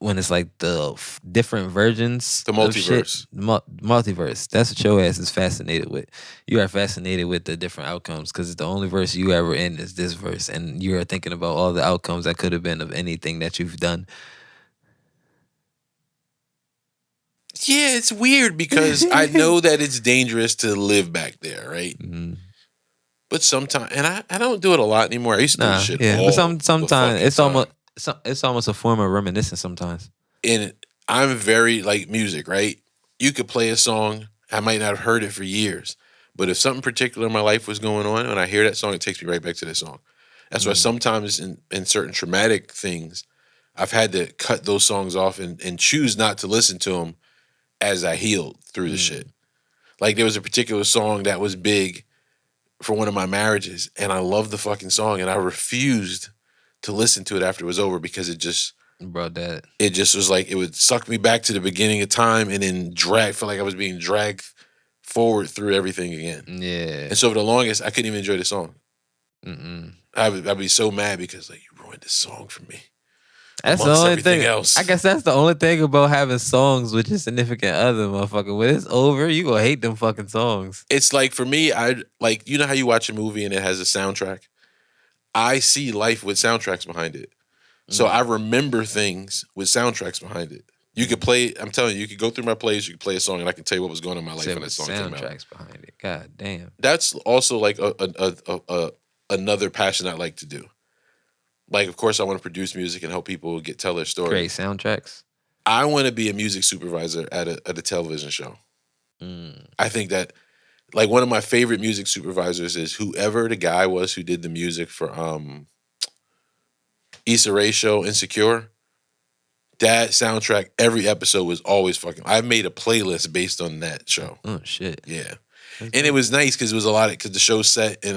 when it's like the different versions, The of shit. multiverse. Multiverse. That's what your ass is fascinated with. You are fascinated with the different outcomes because the only verse you ever in is this verse, and you are thinking about all the outcomes that could have been of anything that you've done. Yeah, it's weird because I know that it's dangerous to live back there, right? Mm-hmm. But sometimes, and I don't do it a lot anymore. I used to do Nah, shit yeah, all but the sometimes fucking it's time. it's almost a form of reminiscence sometimes. And I'm very like music, right? You could play a song, I might not have heard it for years, but if something particular in my life was going on, when I hear that song, it takes me right back to that song. That's why sometimes in certain traumatic things, I've had to cut those songs off and choose not to listen to them as I healed through the shit. Like there was a particular song that was big for one of my marriages, and I loved the fucking song, and I refused to listen to it after it was over because it just was like it would suck me back to the beginning of time and then feel like I was being dragged forward through everything again. Yeah. And so for the longest, I couldn't even enjoy the song. Mm-mm. I'd be so mad because like you ruined this song for me. That's the amongst only everything thing. else. I guess that's the only thing about having songs with your significant other, motherfucker. When it's over, you gonna hate them fucking songs. It's like for me, I like you know how you watch a movie and it has a soundtrack. I see life with soundtracks behind it. So I remember things with soundtracks behind it. You could play, I'm telling you, you could go through my plays, you could play a song, and I can tell you what was going on in my life when that song came out. Soundtracks behind it. God damn. That's also like another passion I like to do. Like, of course, I want to produce music and help people tell their story. Great soundtracks. I want to be a music supervisor at a television show. I think that, like, one of my favorite music supervisors is whoever the guy was who did the music for Issa Rae's show Insecure. That soundtrack, every episode was always fucking. I made a playlist based on that show. Oh shit. Yeah, and it was nice because it was a lot of because the show's set in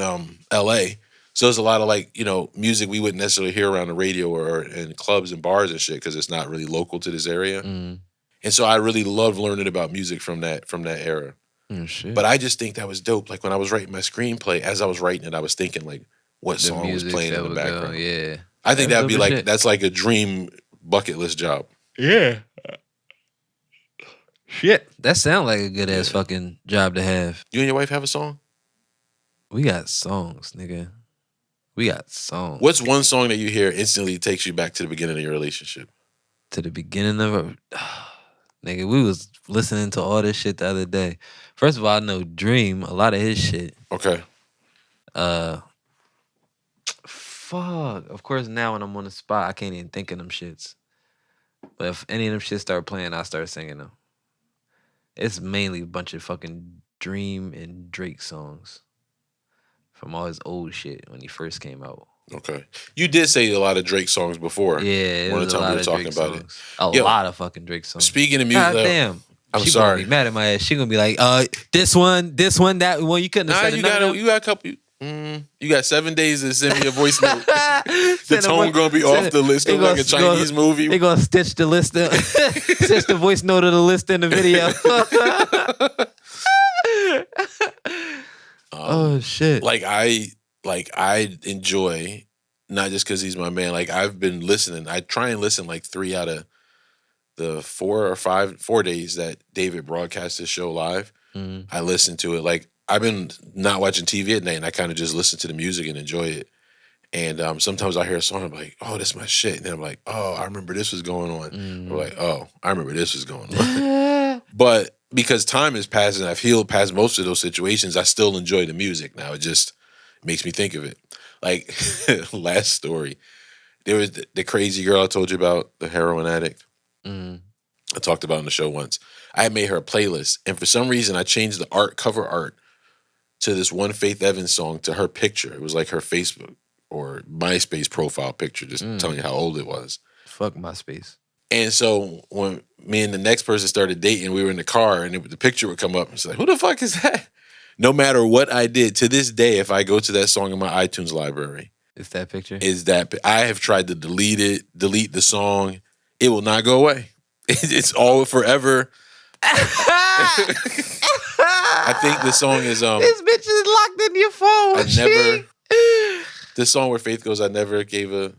L.A. So there's a lot of like music we wouldn't necessarily hear around the radio or in clubs and bars and shit because it's not really local to this area. And so I really loved learning about music from that era. Oh shit. But I just think that was dope. Like when I was writing my screenplay, as I was writing it, I was thinking like what The song was music playing that in the would background. go, yeah. I think That's that'd be dope as like shit. that's like a dream bucket list job. Yeah. Shit. That sounds like a good ass fucking job to have. You and your wife have a song? We got songs, nigga. We got songs. What's one song that you hear instantly takes you back to the beginning of your relationship? To the beginning of it. Nigga, we was listening to all this shit the other day. First of all, I know Dream, a lot of his shit. Okay. Fuck. Of course, now when I'm on the spot, I can't even think of them shits. But if any of them shits start playing, I start singing them. It's mainly a bunch of fucking Dream and Drake songs from all his old shit when he first came out. Okay. You did say a lot of Drake songs before. Yeah, it One of was the a time lot we were of talking Drake about songs. it. A Yo, lot of fucking Drake songs. Speaking of music, God damn. I'm She sorry. gonna be mad at my ass. She gonna be like, this one, that one. You couldn't have Nah, said you another. got a couple. You got 7 days to send me a voice note. The Send a tone vo- gonna be off the list. They Gonna be like a gonna- Chinese movie. They gonna stitch the list, stitch the voice note of the list in the video. Oh shit! Like I enjoy, not just because he's my man. Like I've been listening. I try and listen like 3 out of the 4 days that David broadcasts his show live. I listen to it. Like I've been not watching TV at night, and I kind of just listen to the music and enjoy it. And sometimes I hear a song, I'm like, oh, that's my shit. And then I'm like, oh, I remember this was going on. I'm like, oh, I remember this was going on. But because time has passed and I've healed past most of those situations, I still enjoy the music now. It just makes me think of it. Like last story, there was the crazy girl I told you about, the heroin addict. I talked about on the show once. I had made her a playlist, and for some reason, I changed the cover art to this one Faith Evans song to her picture. It was like her Facebook or MySpace profile picture, just telling you how old it was. Fuck MySpace. And so when me and the next person started dating, we were in the car, and the picture would come up, and it's like, who the fuck is that? No matter what I did, to this day, if I go to that song in my iTunes library, It's that picture. I have tried to delete the song. It will not go away. It's all forever. I think the song is This bitch is locked in your phone. the song where Faith goes, I never gave a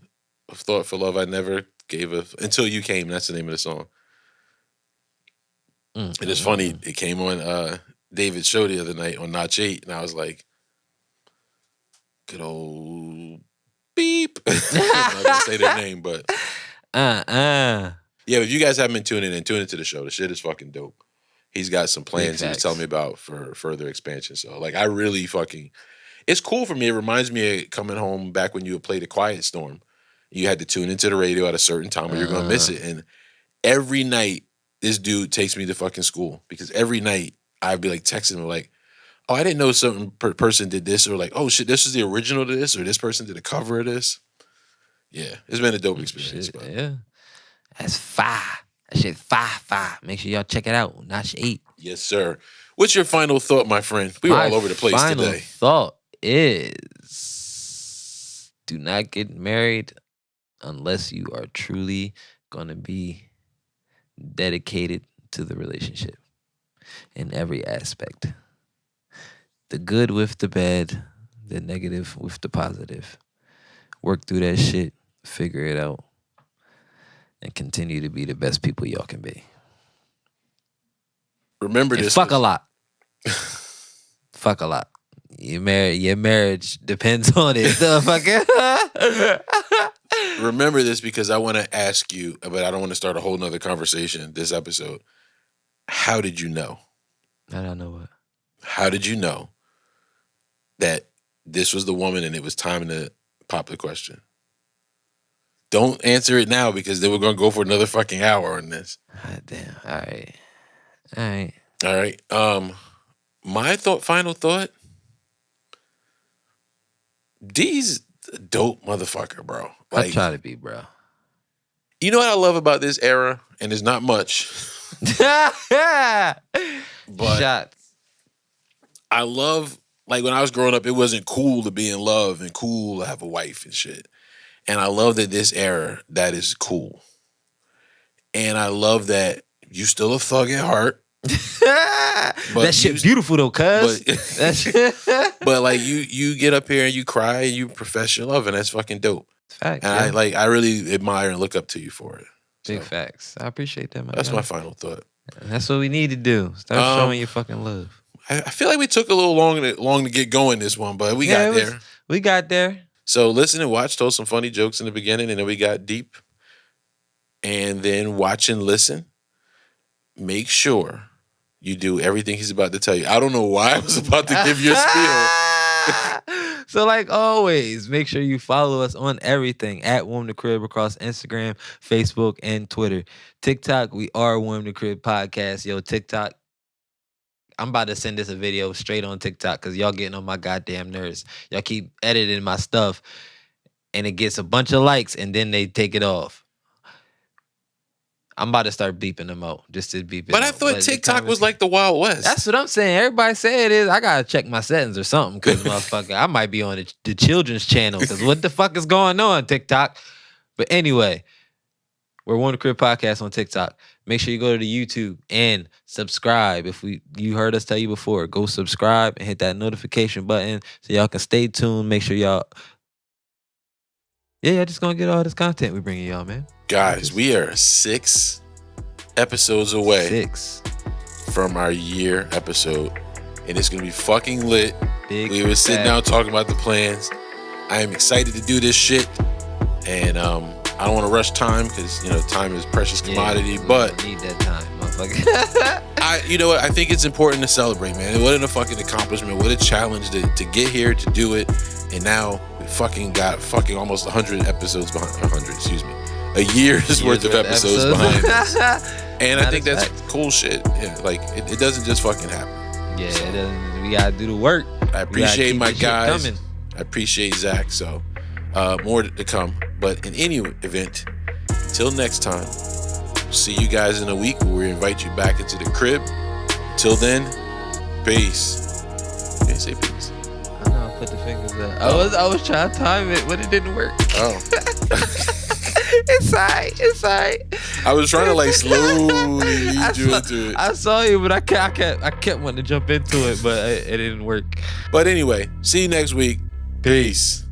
thought for love. I never gave a Until You Came. That's the name of the song. And it's Mm. funny. It came on David's show the other night on Notch 8, and I was like, good old beep. I'm not gonna say their name, but yeah. If you guys haven't been tuning in, tune into the show. The shit is fucking dope. He's got some plans he was telling me about for further expansion. So like, I really it's cool for me. It reminds me of coming home back when you would play The Quiet Storm. You had to tune into the radio at a certain time or you're gonna miss it. And every night, this dude takes me to fucking school because every night I'd be like texting him like, oh, I didn't know certain person did this, or like, oh shit, this is the original to this, or this person did a cover of this. Yeah, it's been a dope experience. Shit, But yeah. That's fire. That shit fire. Make sure y'all check it out. Notch 8. yes, sir. What's your final thought, my friend? We were all over the place final today. Thought is, do not get married unless you are truly gonna be dedicated to the relationship in every aspect. The good with the bad, the negative with the positive. Work through that shit, figure it out, and continue to be the best people y'all can be. Remember And this. fuck a lot. Fuck a lot. Your marriage depends on it. Remember this because I want to ask you, but I don't want to start a whole nother conversation this episode. How did you know? I don't know what. How did you know that this was the woman and it was time to pop the question? Don't answer it now because then we're going to go for another fucking hour on this. God damn. All right. All right. My final thought. D's a dope motherfucker, bro. I try to be, bro. You know what I love about this era, and it's not much, but Shots. I love, like when I was growing up, it wasn't cool to be in love and cool to have a wife and shit. And I love that this era, that is cool. And I love that you still a thug at heart. That shit beautiful though, cuz. But like you get up here and you cry and you profess your love, and that's fucking dope. Facts. And I really admire and look up to you for it. Big facts. I appreciate that, man. That's my final thought. That's what we need to do. Start showing your fucking love. I feel like we took a little long to get going this one, but we got there. We got there. So listen and watch, told some funny jokes in the beginning, and then we got deep. And then watch and listen. Make sure you do everything he's about to tell you. I don't know why I was about to give you a spiel. So like always, make sure you follow us on everything at Warm the Crib across Instagram, Facebook, and Twitter. TikTok, we are Warm the Crib Podcast. Yo, TikTok, I'm about to send this a video straight on TikTok because y'all getting on my goddamn nerves. Y'all keep editing my stuff and it gets a bunch of likes and then they take it off. I'm about to start beeping them out just to beep it But out. I thought TikTok was like the Wild West. That's what I'm saying. Everybody say it is. I gotta check my settings or something because motherfucker, I might be on the children's channel because what the fuck is going on TikTok? But anyway, we're Warm the Crib Podcast on TikTok. Make sure you go to the YouTube and subscribe. If you heard us tell you before, go subscribe and hit that notification button so y'all can stay tuned. Make sure y'all, just gonna get all this content we bringing y'all, man. Guys, we are 6 episodes away 6 from our year episode, and it's gonna be fucking lit. Big we were sitting fat. down talking about the plans. I am excited to do this shit, and I don't want to rush time because time is precious commodity. But need that time, motherfucker. you know what? I think it's important to celebrate, man. What a fucking accomplishment! What a challenge to get here to do it, and now we fucking got almost 100 episodes behind. 100, excuse me. A year's worth of episodes behind us. And I think that's cool shit. Yeah, like it doesn't just fucking happen. Yeah, so, it doesn't. We gotta do the work. I appreciate my guys. I appreciate Zach. So more to come. But in any event, until next time, see you guys in a week where we invite you back into the crib. Till then, peace. You didn't say peace. I know. I put the fingers up. I was trying to time it, but it didn't work. Oh. It's alright. I was trying to like slowly lead you into it. I saw you, but I kept wanting to jump into it, but it didn't work. But anyway, see you next week. Peace.